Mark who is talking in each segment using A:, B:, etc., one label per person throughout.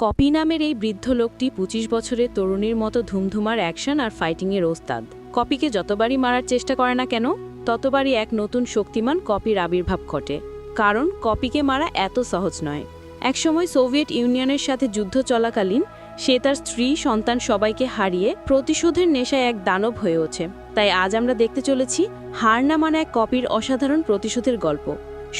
A: Copy নামের এই বৃদ্ধ লোকটি ২৫ বছরের তরুণীর মতো ধুমধুমার অ্যাকশন আর ফাইটিংয়ের ওস্তাদ। কপিকে যতবারই মারার চেষ্টা করে না কেন, ততবারই এক নতুন শক্তিমান কপির আবির্ভাব ঘটে। কারণ কপিকে মারা এত সহজ নয়। একসময় সোভিয়েত ইউনিয়নের সাথে যুদ্ধ চলাকালীন সে তার স্ত্রী, সন্তান সবাইকে হারিয়ে প্রতিশোধের নেশায় এক দানব হয়ে ওঠে। তাই আজ আমরা দেখতে চলেছি হার না মানা এক কপির অসাধারণ প্রতিশোধের গল্প।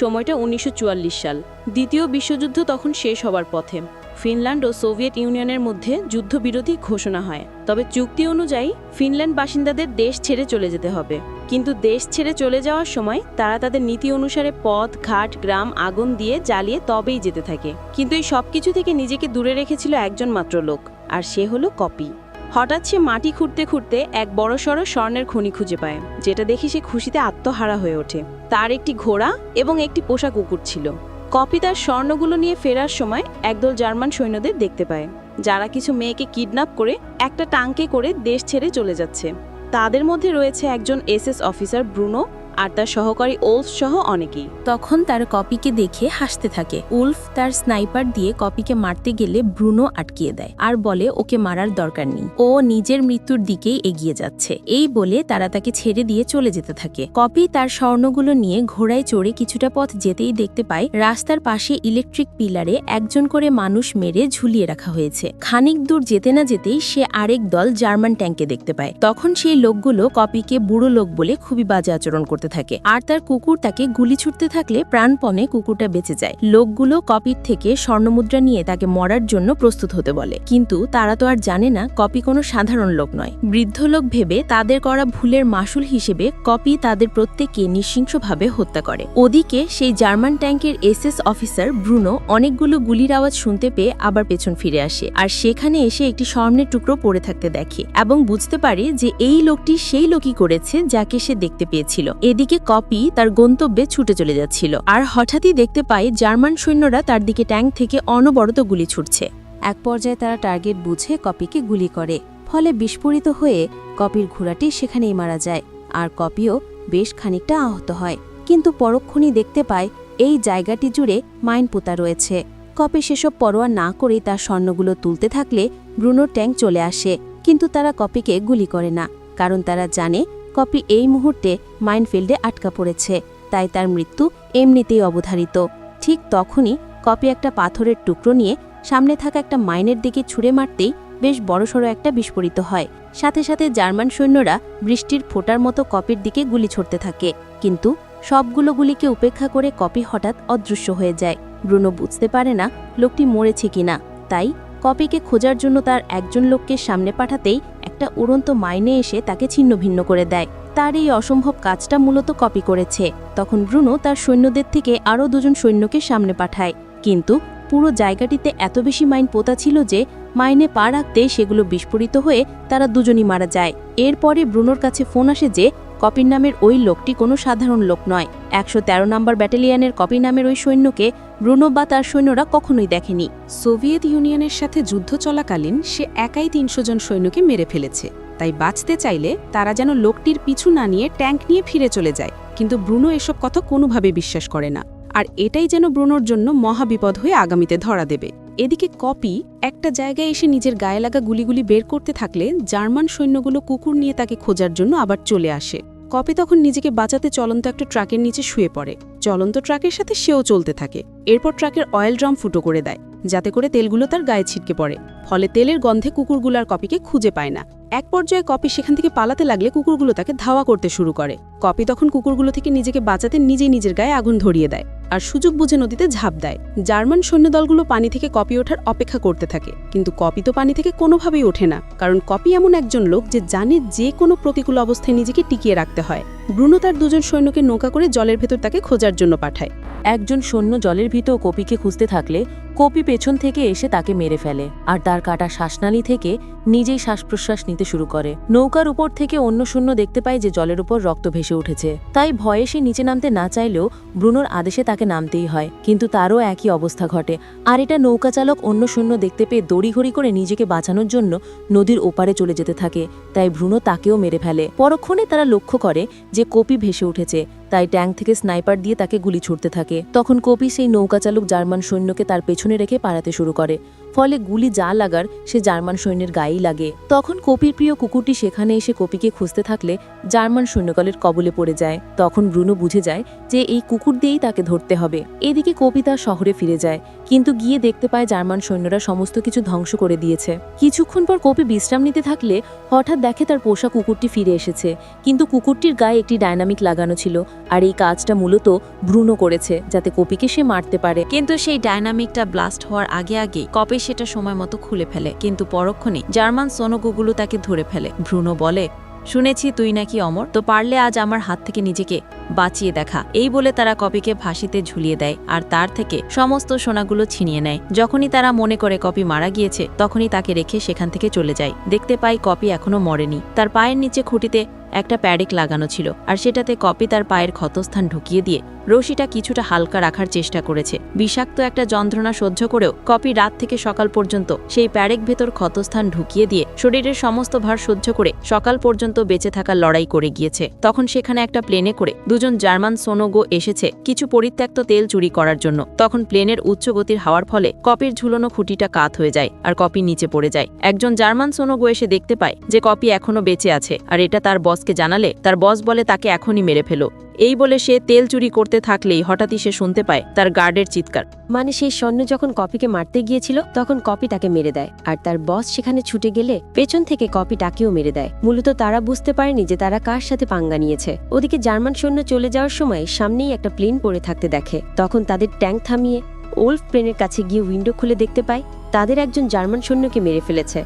A: সময়টা ১৯৪৪ সাল। দ্বিতীয় বিশ্বযুদ্ধ তখন শেষ হবার পথে। ফিনল্যান্ড ও সোভিয়েত ইউনিয়নের মধ্যে যুদ্ধবিরতি ঘোষণা হয়। তবে চুক্তি অনুযায়ী ফিনল্যান্ড বাসিন্দাদের দেশ ছেড়ে চলে যেতে হবে। কিন্তু দেশ ছেড়ে চলে যাওয়ার সময় তারা তাদের নীতি অনুসারে পথ, ঘাট, গ্রাম আগুন দিয়ে জ্বালিয়ে তবেই যেতে থাকে। কিন্তু এই সব কিছু থেকে নিজেকে দূরে রেখেছিল একজন মাত্র লোক, আর সে হলো কপি। হঠাৎ সে মাটি খুঁড়তে খুঁড়তে এক বড়সড় স্বর্ণের খনি খুঁজে পায়, যেটা দেখে সে খুশিতে আত্মহারা হয়ে ওঠে। তার একটি ঘোড়া এবং একটি পোষা কুকুর ছিল। কপি তার স্বর্ণগুলো নিয়ে ফেরার সময় একদল জার্মান সৈন্যদের দেখতে পায়, যারা কিছু মেয়েকে কিডন্যাপ করে একটা টাঙ্কে করে দেশ ছেড়ে চলে যাচ্ছে। তাদের মধ্যে রয়েছে একজন এসএস অফিসার ব্রুনো আর তার সহকারী ওলফ সহ অনেকেই।
B: তখন তার কপিকে দেখে হাসতে থাকে। উলফ তার স্নাইপার দিয়ে কপিকে মারতে গেলে ব্রুনো আটকিয়ে দেয় আর বলে ওকে মারার দরকার নেই, ও নিজের মৃত্যুর দিকেই এগিয়ে যাচ্ছে। এই বলে তারা তাকে ছেড়ে দিয়ে চলে যেতে থাকে। কপি তার স্বর্ণগুলো নিয়ে ঘোড়ায় চড়ে কিছুটা পথ যেতেই দেখতে পায় রাস্তার পাশে ইলেকট্রিক পিলারে একজন করে মানুষ মেরে ঝুলিয়ে রাখা হয়েছে। খানিক দূর যেতে না যেতেই সে আরেক দল জার্মান ট্যাঙ্কে দেখতে পায়। তখন সেই লোকগুলো কপিকে বুড়ো লোক বলে খুবই বাজে আচরণ করতে থাকে, আর তার কুকুর তাকে গুলি ছুটতে থাকলে প্রাণপণে কুকুরটা বেঁচে যায়। লোকগুলো কপির থেকে স্বর্ণমুদ্রা নিয়ে তাকে মরার জন্য প্রস্তুত হতে বলে, কিন্তু তারা তো আর জানে না কপি কোনো সাধারণ লোক নয়। বৃদ্ধ লোক ভেবে তাদের করা ভুলের মাসুল হিসেবে কপি তাদের প্রত্যেককে নৃশংসভাবে হত্যা করে। ওদিকে সেই জার্মান ট্যাঙ্কের এসএস অফিসার ব্রুনো অনেকগুলো গুলির আওয়াজ শুনতে পেয়ে আবার পেছন ফিরে আসে, আর সেখানে এসে একটি স্বর্ণের টুকরো পড়ে থাকতে দেখে এবং বুঝতে পারে যে এই লোকটি সেই লোকই করেছে যাকে সে দেখতে পেয়েছিল। এদিকে কপি তার গন্তব্যে ছুটে চলে যাচ্ছিল, আর হঠাৎই দেখতে পায় জার্মান সৈন্যরা তার দিকে ট্যাঙ্ক থেকে অনবরত গুলি ছুটছে। এক পর্যায়ে তারা টার্গেট বুঝে কপিকে গুলি করে, ফলে বিস্ফোরিত হয়ে কপির ঘোড়াটি সেখানেই মারা যায়, আর কপিও বেশ খানিকটা আহত হয়। কিন্তু পরক্ষণেই দেখতে পায় এই জায়গাটি জুড়ে মাইন পোতা রয়েছে। কপি সেসব পরোয়া না করেই তার স্বর্ণগুলো তুলতে থাকলে ব্রুনোর ট্যাঙ্ক চলে আসে, কিন্তু তারা কপিকে গুলি করে না, কারণ তারা জানে কপি এই মুহূর্তে মাইনফিল্ডে আটকা পড়েছে, তাই তার মৃত্যু এমনিতেই অবধারিত। ঠিক তখনই কপি একটা পাথরের টুকরো নিয়ে সামনে থাকা একটা মাইনের দিকে ছুঁড়ে মারতেই বেশ বড়সড় একটা বিস্ফোরিত হয়। সাথে সাথে জার্মান সৈন্যরা বৃষ্টির ফোঁটার মতো কপির দিকে গুলি ছুড়তে থাকে, কিন্তু সবগুলো গুলিকে উপেক্ষা করে কপি হঠাৎ অদৃশ্য হয়ে যায়। ব্রুনো বুঝতে পারে না লোকটি মরেছে কিনা, তাই কপিকে খোঁজার জন্য তার একজন লোককে সামনে পাঠাতেই একটা উড়ন্ত মাইনে এসে তাকে ছিন্নভিন্ন করে দেয়। তার এই অসম্ভব কাজটা মূলত কপি করেছে। তখন ব্রুনো তার সৈন্যদের থেকে আরও দুজন সৈন্যকে সামনে পাঠায়, কিন্তু পুরো জায়গাটিতে এত বেশি মাইন পোতা ছিল যে মাইনে পা রাখতে সেগুলো বিস্ফোরিত হয়ে তারা দুজনই মারা যায়। এরপরে ব্রুনোর কাছে ফোন আসে যে কপির নামের ওই লোকটি কোনো সাধারণ লোক নয়। ১১৩ নম্বর ব্যাটালিয়নের কপি নামের ওই সৈন্যকে ব্রুনো বা তার সৈন্যরা কখনোই দেখেনি।
C: সোভিয়েত ইউনিয়নের সাথে যুদ্ধ চলাকালীন সে একাই ৩০০ জন সৈন্যকে মেরে ফেলেছে। তাই বাঁচতে চাইলে তারা যেন লোকটির পিছু না নিয়ে ট্যাঙ্ক নিয়ে ফিরে চলে যায়, কিন্তু ব্রুনো এসব কথা কোনোভাবে বিশ্বাস করে না, আর এটাই যেন ব্রুনোর জন্য মহাবিপদ হয়ে আগামীতে ধরা দেবে। এদিকে কপি একটা জায়গায় এসে নিজের গায়ে লাগা গুলিগুলি বের করতে থাকলে জার্মান সৈন্যগুলো কুকুর নিয়ে তাকে খোঁজার জন্য আবার চলে আসে। কপি তখন নিজেকে বাঁচাতে চলন্ত একটা ট্রাকের নিচে শুয়ে পড়ে। চলন্ত ট্রাকের সাথে সেও চলতে থাকে। এরপর ট্রাকের অয়েল ড্রাম ফুটো করে দেয়, যাতে করে তেলগুলো তার গায়ে ছিটকে পড়ে। ফলে তেলের গন্ধে কুকুরগুলো আর কপিকে খুঁজে পায় না। এক পর্যায়ে কপি সেখান থেকে পালাতে লাগলে কুকুরগুলো তাকে ধাওয়া করতে শুরু করে। কপি তখন কুকুরগুলো থেকে নিজেকে বাঁচাতে নিজেই নিজের গায়ে আগুন ধরিয়ে দেয় আর সুযোগ বুঝে নদীতে ঝাঁপ দেয়। জার্মান সৈন্যদলগুলো পানি থেকে কপি ওঠার অপেক্ষা করতে থাকে, কিন্তু কপি তো পানি থেকে কোনোভাবেই ওঠে না, কারণ কপি এমন একজন লোক যে জানে যে কোনো প্রতিকূল অবস্থায় নিজেকে টিকিয়ে রাখতে হয়। ব্রুনো তার দুজন সৈন্যকে নৌকা করে জলের ভেতর তাকে খোঁজার জন্য পাঠায়।
A: একজন সৈন্য জলের ভিতর কপিকে খুঁজতে থাকলে কপি পেছন থেকে এসে তাকে মেরে ফেলে, আর তার কাটা শ্বাসনালী থেকে নিজেই শ্বাস প্রশ্বাস নিতে শুরু করে। নৌকার উপর থেকে অন্য সৈন্য দেখতে পায় যে জলের উপর রক্ত ভেসে উঠেছে, তাই ভয়ে সে নিচে নামতে না চাইলেও ব্রুনোর আদেশে তাকে নামতেই হয়, কিন্তু তারও একই অবস্থা ঘটে। আর এটা নৌকা চালক অন্য সৈন্য দেখতে পেয়ে দড়িঘড়ি করে নিজেকে বাঁচানোর জন্য নদীর ওপারে চলে যেতে থাকে, তাই ব্রুনো তাকেও মেরে ফেলে। পরক্ষণে তারা লক্ষ্য করে যে কপি ভেসে উঠেছে, তাই ট্যাঙ্ক থেকে স্নাইপার দিয়ে তাকে গুলি ছুড়তে থাকে। তখন কপি সেই নৌকা চালক জার্মান সৈন্যকে তার পেছনে রেখে পালাতে শুরু করে।
B: ফলে গুলি যা লাগার সে জার্মান সৈন্যের গায়েই লাগে। তখন কপির প্রিয় কুকুরটি সেখানে এসে কপিকে খুঁজতে থাকলে জার্মান সৈন্যকালের কবলে পড়ে যায়। তখন ব্রুনো বুঝে যায় যে এই কুকুর দিয়েই তাকে ধরতে হবে। এদিকে কপি তার শহরে ফিরে যায়, কিন্তু গিয়ে দেখতে পায় জার্মান সৈন্যরা সমস্ত কিছু ধ্বংস করে দিয়েছে। কিছুক্ষণ পর কপি বিশ্রাম নিতে থাকলে হঠাৎ দেখে তার পোষা কুকুরটি ফিরে এসেছে, কিন্তু কুকুরটির গায়ে একটি ডায়নামিক লাগানো ছিল, আর এই কাজটা মূলত ব্রুনো করেছে যাতে কপিকে সে মারতে পারে।
A: কিন্তু সেই ডায়নামিকটা ব্লাস্ট হওয়ার আগে আগে কপি সেটা সময় মতো খুলে ফেলে, কিন্তু পরক্ষণে জার্মান সোনোগুগুলো তাকে ধরে ফেলে। ব্রুনো বলে, শুনেছি তুই নাকি অমর, তো পারলে আজ আমার হাত থেকে নিজেকে বাঁচিয়ে দেখা। এই বলে তারা কপিকে ফাঁসিতে ঝুলিয়ে দেয় আর তার থেকে সমস্ত সোনাগুলো ছিনিয়ে নেয়। যখনই তারা মনে করে কপি মারা গিয়েছে, তখনই তাকে রেখে সেখান থেকে চলে যায়। দেখতে পাই কপি এখনো মরেনি। তার পায়ের নিচে খুঁটিতে একটা প্যাডেক লাগানো ছিল, আর সেটাতে কপি তার পায়ের ক্ষতস্থান ঢুকিয়ে দিয়ে রশিটা কিছুটা হালকা রাখার চেষ্টা করেছে। বিষাক্ত একটা যন্ত্রণা সহ্য করেও কপি রাত থেকে সকাল পর্যন্ত সেই প্যাডেক ভেতর ক্ষতস্থান ঢুকিয়ে দিয়ে শরীরের সমস্ত ভার সহ্য করে সকাল পর্যন্ত বেঁচে থাকার লড়াই করে গিয়েছে। তখন সেখানে একটা প্লেনে করে দুজন জার্মান সোনোগো এসেছে কিছু পরিত্যক্ত তেল চুরি করার জন্য। তখন প্লেনের উচ্চ গতির হাওয়ার ফলে কপির ঝুলনো খুঁটিটা কাত হয়ে যায় আর কপি নিচে পড়ে যায়। একজন জার্মান সোনোগো এসে দেখতে পায় যে কপি এখনো বেঁচে আছে, আর এটা তার বসকে জানালে তার বস বলে তাকে এখনই মেরে ফেলো। এই বলে সে তেল চুরি করতে থাকলেই হঠাৎই সে শুনতে পায় তার গার্ডের চিৎকার।
D: মানে সেই সৈন্য যখন কপিকে মারতে গিয়েছিল তখন কপি তাকে মেরে দেয়, আর তার বস সেখানে ছুটে গেলে পেছন থেকে কপি তাকেও মেরে দেয়। মূলত তারা বুঝতে পারেনি যে তারা কার সাথে পাঙ্গা নিয়েছে। ওদিকে জার্মান সৈন্য চলে যাওয়ার সময় সামনেই একটা প্লেন পড়ে থাকতে দেখে। তখন তাদের ট্যাঙ্ক থামিয়ে ওল্ফ প্লেনের কাছে গিয়ে উইন্ডো খুলে দেখতে পায় তাদের একজন জার্মান সৈন্যকে মেরে ফেলেছে,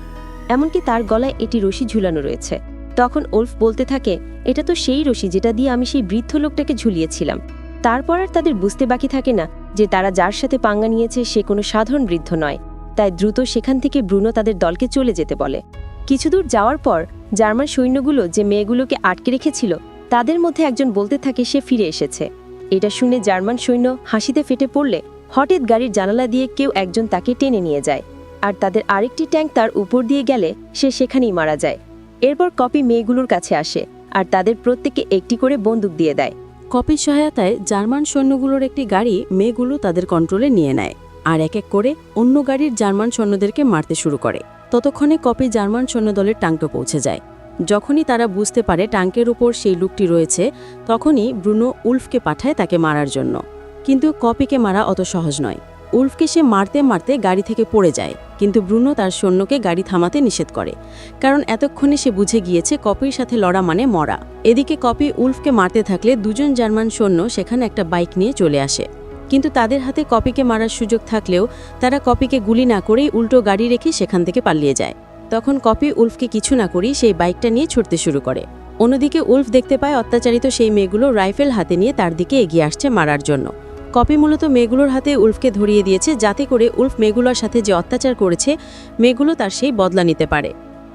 D: এমনকি তার গলায় এটি রশি ঝুলানো রয়েছে। তখন ওল্ফ বলতে থাকে, এটা তো সেই রশি যেটা দিয়ে আমি সেই বৃদ্ধ লোকটাকে ঝুলিয়েছিলাম। তারপর আর তাদের বুঝতে বাকি থাকে না যে তারা যার সাথে পাঙ্গা নিয়েছে সে কোনো সাধারণ বৃদ্ধ নয়। তাই দ্রুত সেখান থেকে ব্রুনো তাদের দলকে চলে যেতে বলে। কিছু দূর যাওয়ার পর জার্মান সৈন্যগুলো যে মেয়েগুলোকে আটকে রেখেছিল তাদের মধ্যে একজন বলতে থাকে সে ফিরে এসেছে। এটা শুনে জার্মান সৈন্য হাসিতে ফেটে পড়লে হঠাৎ গাড়ির জানালা দিয়ে কেউ একজন তাকে টেনে নিয়ে যায়, আর তাদের আরেকটি ট্যাঙ্ক তার উপর দিয়ে গেলে সে সেখানেই মারা যায়। এরপর কপি মেয়েগুলোর কাছে আসে আর তাদের প্রত্যেককে একটি করে বন্দুক দিয়ে দেয়।
C: কপির সহায়তায় জার্মান সৈন্যগুলোর একটি গাড়ি মেয়েগুলো তাদের কন্ট্রোলে নিয়ে নেয় আর এক এক করে অন্য গাড়ির জার্মান সৈন্যদেরকে মারতে শুরু করে। ততক্ষণে কপি জার্মান সৈন্যদলের ট্যাঙ্কে পৌঁছে যায়। যখনই তারা বুঝতে পারে ট্যাঙ্কের উপর সেই লোকটি রয়েছে, তখনই ব্রুনো উল্ফকে পাঠায় তাকে মারার জন্য। কিন্তু কপিকে মারা অত সহজ নয়। উল্ফকে সে মারতে মারতে গাড়ি থেকে পড়ে যায়, কিন্তু ব্রুনো তার সৈন্যকে গাড়ি থামাতে নিষেধ করে, কারণ এতক্ষণে সে বুঝে গিয়েছে কপির সাথে লড়া মানে মরা। এদিকে কপি উল্ফকে মারতে থাকলে দুজন জার্মান সৈন্য সেখানে একটা বাইক নিয়ে চলে আসে, কিন্তু তাদের হাতে কপিকে মারার সুযোগ থাকলেও তারা কপিকে গুলি না করেই উল্টো গাড়ি রেখে সেখান থেকে পালিয়ে যায়। তখন কপি উল্ফকে কিছু না করেই সেই বাইকটা নিয়ে ছুটতে শুরু করে। অন্যদিকে উল্ফ দেখতে পায় অত্যাচারিত সেই মেয়েগুলো রাইফেল হাতে নিয়ে তার দিকে এগিয়ে আসছে মারার জন্য। কপি মূলত মেয়েগুলোর হাতে উল্ফকে ধরিয়ে দিয়েছে যাতে করে উল্ফ মেয়েগুলোর সাথে যে অত্যাচার করেছে মেয়েগুলো তার সেই বদলা নিতে পারে।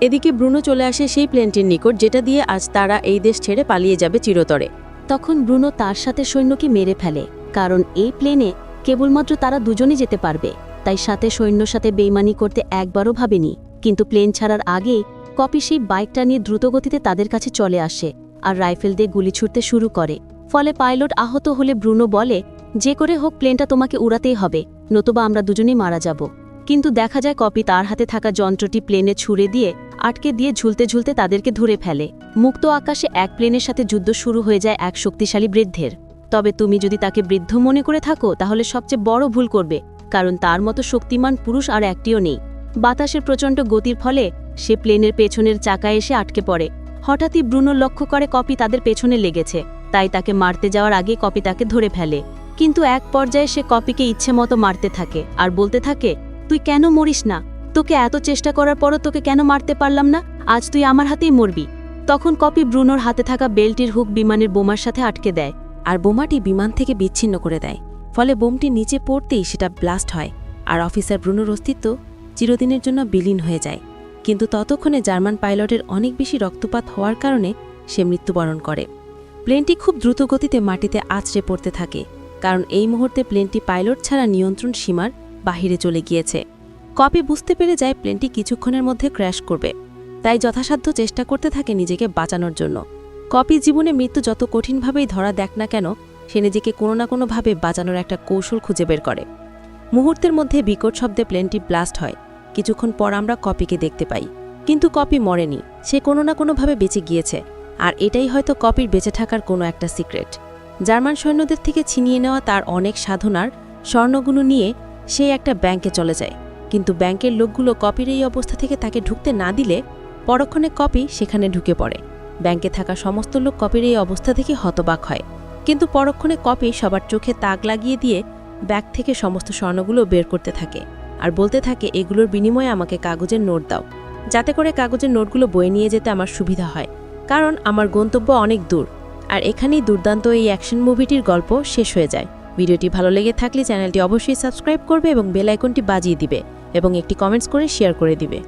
C: এদিকে ব্রুনো চলে আসে সেই প্লেনটির নিকট যেটা দিয়ে আজ তারা এই দেশ ছেড়ে পালিয়ে যাবে চিরতরে।
D: তখন ব্রুনো তার সাথে সৈন্যকে মেরে ফেলে, কারণ এই প্লেনে কেবলমাত্র তারা দুজনই যেতে পারবে। তাই সাথে সৈন্যর সাথে বেইমানি করতে একবারও ভাবেনি। কিন্তু প্লেন ছাড়ার আগেই কপি সেই বাইকটা নিয়ে দ্রুতগতিতে তাদের কাছে চলে আসে আর রাইফেল দিয়ে গুলি ছুটতে শুরু করে। ফলে পাইলট আহত হলে ব্রুনো বলে, যে করে হোক প্লেনটা তোমাকে উড়াতেই হবে, নতুবা আমরা দুজনেই মারা যাব। কিন্তু দেখা যায় কপি তার হাতে থাকা যন্ত্রটি প্লেনে ছুড়ে দিয়ে আটকে দিয়ে ঝুলতে ঝুলতে তাদেরকে ধরে ফেলে। মুক্ত আকাশে এক প্লেনের সাথে যুদ্ধ শুরু হয়ে যায় এক শক্তিশালী বৃদ্ধের। তবে তুমি যদি তাকে বৃদ্ধ মনে করে থাকো তাহলে সবচেয়ে বড় ভুল করবে, কারণ তার মতো শক্তিমান পুরুষ আর একটিও নেই। বাতাসের প্রচণ্ড গতির ফলে সে প্লেনের পেছনের চাকায় এসে আটকে পড়ে। হঠাৎই ব্রুনো লক্ষ্য করে কপি তাদের পেছনে লেগেছে, তাই তাকে মারতে যাওয়ার আগে কপি তাকে ধরে ফেলে। কিন্তু এক পর্যায়ে সে কপিকে ইচ্ছে মতো মারতে থাকে আর বলতে থাকে, তুই কেন মরিস না? তোকে এত চেষ্টা করার পরও তোকে কেন মারতে পারলাম না? আজ তুই আমার হাতেই মরবি। তখন কপি ব্রুনোর হাতে থাকা বেল্টির হুক বিমানের বোমার সাথে আটকে দেয়,
B: আর বোমাটি বিমান থেকে বিচ্ছিন্ন করে দেয়। ফলে বোমটি নিচে পড়তেই সেটা ব্লাস্ট হয়, আর অফিসার ব্রুনোর অস্তিত্ব চিরদিনের জন্য বিলীন হয়ে যায়। কিন্তু ততক্ষণে জার্মান পাইলটের অনেক বেশি রক্তপাত হওয়ার কারণে সে মৃত্যুবরণ করে। প্লেনটি খুব দ্রুত গতিতে মাটিতে আছড়ে পড়তে থাকে, কারণ এই মুহূর্তে প্লেনটি পাইলট ছাড়া নিয়ন্ত্রণ সীমার বাহিরে চলে গিয়েছে। কপি বুঝতে পেরে যায় প্লেনটি কিছুক্ষণের মধ্যে ক্র্যাশ করবে, তাই যথাসাধ্য চেষ্টা করতে থাকে নিজেকে বাঁচানোর জন্য। কপি জীবনে মৃত্যু যত কঠিনভাবেই ধরা দেখ না কেন, সে নিজেকে কোনো না কোনোভাবে বাঁচানোর একটা কৌশল খুঁজে বের করে। মুহূর্তের মধ্যে বিকট শব্দে প্লেনটি ব্লাস্ট হয়
A: কিছুক্ষণ পর আমরা কপিকে দেখতে পাই, কিন্তু কপি মরেনি, সে কোনো না কোনোভাবে বেঁচে গিয়েছে। আর এটাই হয়তো কপির বেঁচে থাকার কোনো একটা সিক্রেট। জার্মান সৈন্যদের থেকে ছিনিয়ে নেওয়া তার অনেক সাধনার স্বর্ণগুলো নিয়ে সে একটা ব্যাংকে চলে যায়, কিন্তু ব্যাংকের লোকগুলো কপির এই অবস্থা থেকে তাকে ঢুকতে না দিলে পরক্ষণে কপি সেখানে ঢুকে পড়ে। ব্যাংকে থাকা সমস্ত লোক কপির এই অবস্থা থেকে হতবাক হয়, কিন্তু পরক্ষণে কপি সবার চোখে তাক লাগিয়ে দিয়ে ব্যাগ থেকে সমস্ত স্বর্ণগুলো বের করতে থাকে আর বলতে থাকে, এগুলোর বিনিময়ে আমাকে কাগজের নোট দাও, যাতে করে কাগজের নোটগুলো বয়ে নিয়ে যেতে আমার সুবিধা হয়, কারণ আমার গন্তব্য অনেক দূর। আর এখানেই দুর্দান্ত এই অ্যাকশন মুভিটির গল্প শেষ হয়ে যায়। ভিডিওটি ভালো লেগে থাকলে চ্যানেলটি অবশ্যই সাবস্ক্রাইব করবে এবং বেল আইকনটি বাজিয়ে দিবে এবং একটি কমেন্টস করে শেয়ার করে দিবে।